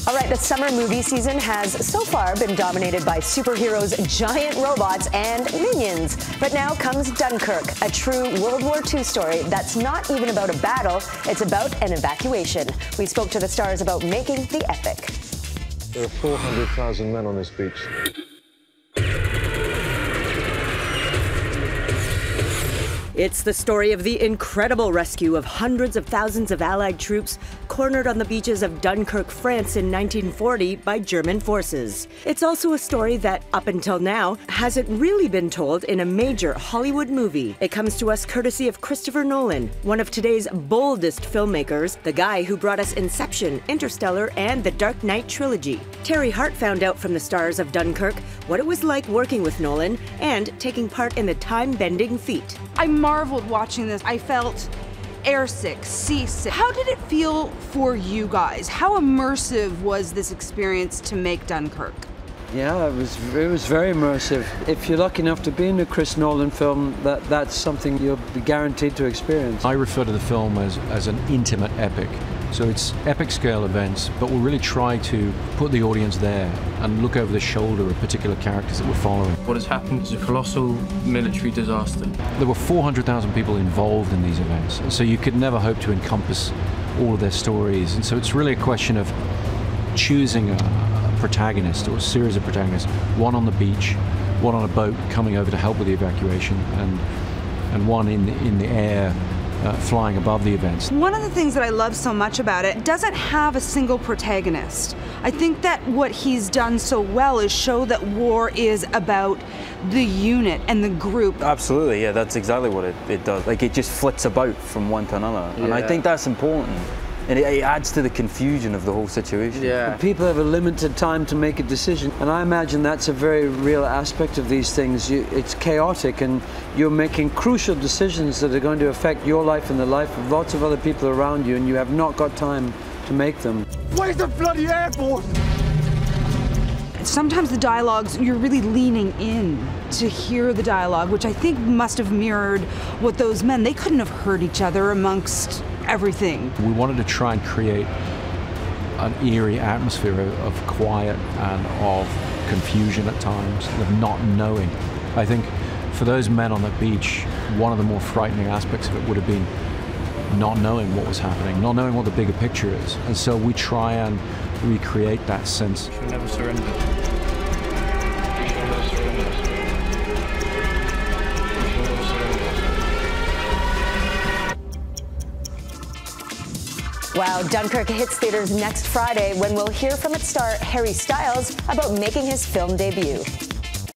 All right, the summer movie season has so far been dominated by superheroes, giant robots, and minions. But now comes Dunkirk, a true World War II story that's not even about a battle, it's about an evacuation. We spoke to the stars about making the epic. There are 400,000 men on this beach. It's the story of the incredible rescue of hundreds of thousands of Allied troops cornered on the beaches of Dunkirk, France in 1940 by German forces. It's also a story that, up until now, hasn't really been told in a major Hollywood movie. It comes to us courtesy of Christopher Nolan, one of today's boldest filmmakers, the guy who brought us Inception, Interstellar, and the Dark Knight trilogy. Terry Hart found out from the stars of Dunkirk what it was like working with Nolan and taking part in the time-bending feat. I marveled watching this. I felt airsick, seasick. How did it feel for you guys? How immersive was this experience to make Dunkirk? Yeah, it was very immersive. If you're lucky enough to be in a Chris Nolan film, that's something you'll be guaranteed to experience. I refer to the film as an intimate epic. So it's epic scale events, but we'll really try to put the audience there and look over the shoulder of particular characters that we're following. What has happened is a colossal military disaster. There were 400,000 people involved in these events, so you could never hope to encompass all of their stories. And so it's really a question of choosing a protagonist or a series of protagonists, one on the beach, one on a boat coming over to help with the evacuation, and one in the air flying above the events. One of the things that I love so much about it doesn't have a single protagonist. I think that what he's done so well is show that war is about the unit and the group. Absolutely, yeah, that's exactly what it does. Like, it just flits about from one to another. Yeah. And I think that's important. And it adds to the confusion of the whole situation. Yeah. People have a limited time to make a decision, and I imagine that's a very real aspect of these things. It's chaotic, and you're making crucial decisions that are going to affect your life and the life of lots of other people around you, and you have not got time to make them. Where's the bloody airport? Sometimes the dialogues, you're really leaning in to hear the dialogue, which I think must have mirrored what those men, they couldn't have heard each other amongst everything. We wanted to try and create an eerie atmosphere of quiet and of confusion at times, of not knowing. I think for those men on the beach, one of the more frightening aspects of it would have been not knowing what was happening, not knowing what the bigger picture is. And so we try and recreate that sense. You should never surrender. Wow, Dunkirk hits theaters next Friday when we'll hear from its star Harry Styles about making his film debut.